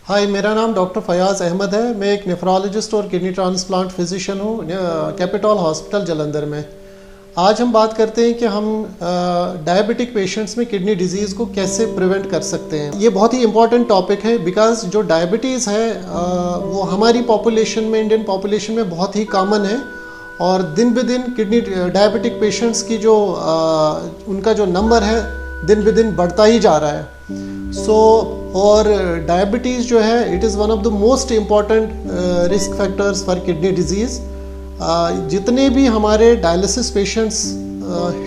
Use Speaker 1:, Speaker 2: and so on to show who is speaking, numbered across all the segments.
Speaker 1: हाय, मेरा नाम डॉक्टर फयाज़ अहमद है। मैं एक नेफ्रोलॉजिस्ट और किडनी ट्रांसप्लांट फिजिशियन हूँ कैपिटल हॉस्पिटल जलंधर में। आज हम बात करते हैं कि हम डायबिटिक पेशेंट्स में किडनी डिजीज़ को कैसे प्रिवेंट कर सकते हैं। ये बहुत ही इंपॉर्टेंट टॉपिक है बिकॉज जो डायबिटीज़ है वो हमारी पॉपुलेशन में, इंडियन पॉपुलेशन में बहुत ही कॉमन है और दिन ब दिन किडनी डायबिटिक पेशेंट्स की जो उनका जो नंबर है दिन ब दिन बढ़ता ही जा रहा है। और डायबिटीज़ जो है it is one of the most important risk factors for kidney disease. जितने भी हमारे डायलिसिस पेशेंट्स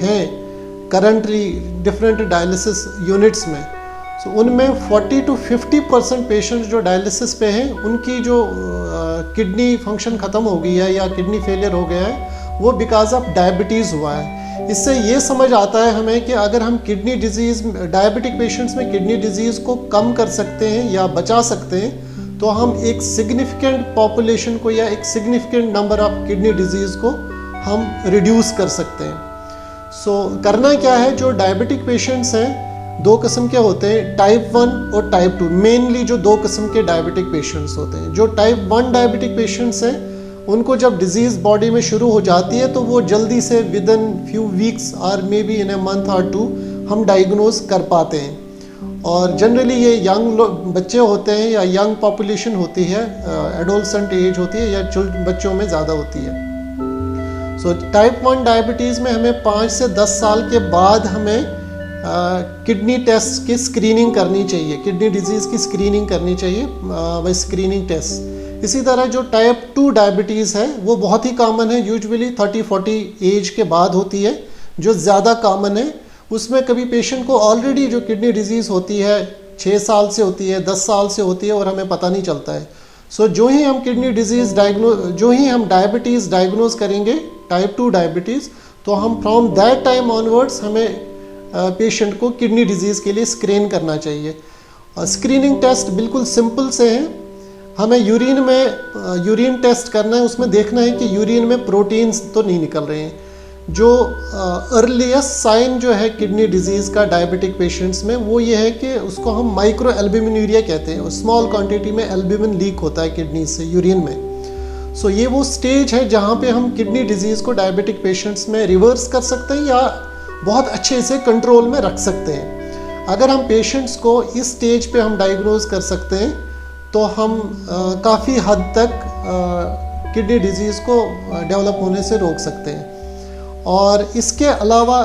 Speaker 1: हैं करंटली डिफरेंट डायलिसिस यूनिट्स में, उनमें 40 to 50% पेशेंट्स जो डायलिसिस पे हैं उनकी जो किडनी फंक्शन ख़त्म हो गई है या किडनी फेलियर हो गया है वो बिकॉज ऑफ डायबिटीज़ हुआ है। इससे ये समझ आता है हमें कि अगर हम किडनी डिजीज़ डायबिटिक पेशेंट्स में किडनी डिजीज़ को कम कर सकते हैं या बचा सकते हैं तो हम एक सिग्निफिकेंट पॉपुलेशन को या एक significant number of kidney disease को हम रिड्यूस कर सकते हैं। करना क्या है, जो डायबिटिक पेशेंट्स हैं दो किस्म के होते हैं, टाइप 1 और टाइप 2। मेनली जो दो किस्म के डायबिटिक पेशेंट्स होते हैं, जो टाइप 1 डायबिटिक पेशेंट्स हैं उनको जब डिजीज़ बॉडी में शुरू हो जाती है तो वो जल्दी से विद इन फ्यू वीक्स और may be in a month और 2 हम डायग्नोज कर पाते हैं। और जनरली ये यंग बच्चे होते हैं या यंग पॉपुलेशन होती है, एडोलसेंट एज होती है या बच्चों में ज़्यादा होती है। टाइप 1 डायबिटीज़ में हमें 5 से 10 साल के बाद हमें किडनी टेस्ट की स्क्रीनिंग करनी चाहिए, किडनी डिजीज़ की स्क्रीनिंग करनी चाहिए, वह स्क्रीनिंग टेस्ट। इसी तरह जो टाइप 2 डायबिटीज़ है वो बहुत ही कॉमन है, यूजुअली 30-40 एज के बाद होती है, जो ज़्यादा कॉमन है। उसमें कभी पेशेंट को ऑलरेडी जो किडनी डिजीज़ होती है 6 साल से होती है, 10 साल से होती है और हमें पता नहीं चलता है। जो ही हम किडनी डिजीज़ जो ही हम डायबिटीज़ डायग्नोज करेंगे टाइप 2 डायबिटीज़, तो हम फ्रॉम दैट टाइम ऑनवर्ड्स हमें पेशेंट को किडनी डिजीज़ के लिए स्क्रीन करना चाहिए। स्क्रीनिंग टेस्ट बिल्कुल सिंपल से हैं। हमें यूरिन टेस्ट करना है, उसमें देखना है कि यूरिन में प्रोटीन्स तो नहीं निकल रहे हैं। जो अर्लीस्ट साइन जो है किडनी डिजीज़ का डायबिटिक पेशेंट्स में वो ये है कि उसको हम माइक्रो एल्ब्यूमिनूरिया कहते हैं। स्मॉल क्वांटिटी में एल्ब्यूमिन लीक होता है किडनी से यूरिन में। ये वो स्टेज है जहाँ पे हम किडनी डिजीज़ को डायबिटिक पेशेंट्स में रिवर्स कर सकते हैं या बहुत अच्छे से कंट्रोल में रख सकते हैं। अगर हम पेशेंट्स को इस स्टेज पे हम डायग्नोज कर सकते हैं तो हम काफ़ी हद तक किडनी डिजीज़ को डेवलप होने से रोक सकते हैं। और इसके अलावा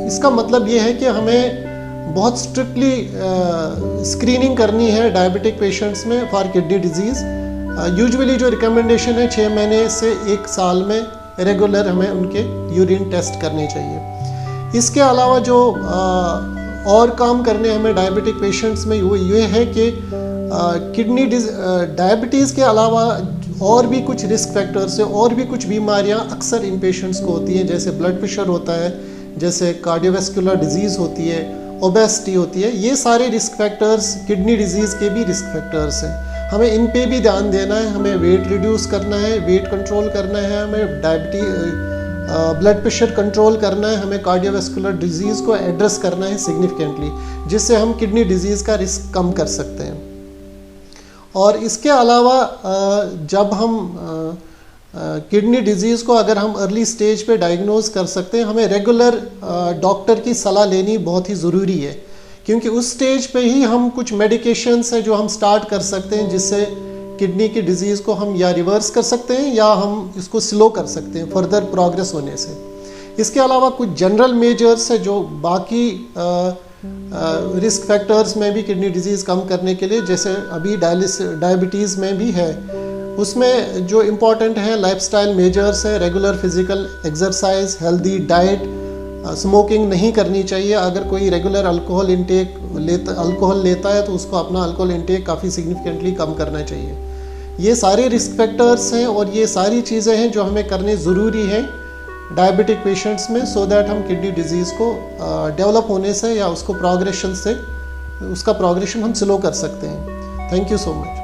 Speaker 1: इसका मतलब ये है कि हमें बहुत स्ट्रिक्टली स्क्रीनिंग करनी है डायबिटिक पेशेंट्स में फॉर किडनी डिजीज़। यूजुअली जो रिकमेंडेशन है 6 महीने से 1 साल में रेगुलर हमें उनके यूरिन टेस्ट करने चाहिए। इसके अलावा जो और काम करने हमें डायबिटिक पेशेंट्स में वो ये है कि किडनी डायबिटीज़ के अलावा और भी कुछ रिस्क फैक्टर्स है, और भी कुछ बीमारियां अक्सर इन पेशेंट्स को होती हैं, जैसे ब्लड प्रेशर होता है, जैसे कार्डियोवैस्कुलर डिजीज़ होती है, ओबेसिटी होती है। ये सारे रिस्क फैक्टर्स किडनी डिजीज़ के भी रिस्क फैक्टर्स हैं। हमें इन पे भी ध्यान देना है, हमें वेट रिड्यूस करना है, वेट कंट्रोल करना है, हमें ब्लड प्रेशर कंट्रोल करना है, हमें कार्डियोवैस्कुलर डिजीज़ को एड्रेस करना है सिग्निफिकेंटली, जिससे हम किडनी डिजीज़ का रिस्क कम कर सकते हैं। और इसके अलावा जब हम किडनी डिजीज़ को अगर हम अर्ली स्टेज पे डायग्नोज कर सकते हैं, हमें रेगुलर डॉक्टर की सलाह लेनी बहुत ही ज़रूरी है, क्योंकि उस स्टेज पे ही हम कुछ मेडिकेशंस हैं जो हम स्टार्ट कर सकते हैं, जिससे किडनी की डिजीज़ को हम या रिवर्स कर सकते हैं या हम इसको स्लो कर सकते हैं फर्दर प्रोग्रेस होने से। इसके अलावा कुछ जनरल मेजर्स है जो बाकी रिस्क फैक्टर्स में भी किडनी डिजीज़ कम करने के लिए, जैसे अभी डायबिटीज़ में भी है, उसमें जो इम्पॉर्टेंट है लाइफस्टाइल मेजर्स है, regular physical exercise, healthy diet, smoking नहीं करनी चाहिए। अगर कोई रेगुलर अल्कोहल लेता है तो उसको अपना अल्कोहल इंटेक काफ़ी सिग्निफिकेंटली कम करना चाहिए। ये सारे रिस्क फैक्टर्स हैं और ये सारी चीज़ें हैं जो हमें करने ज़रूरी हैं डायबिटिक पेशेंट्स में, सो दैट हम किडनी डिजीज़ को डेवलप होने से या उसका प्रोग्रेशन हम स्लो कर सकते हैं। Thank you so much.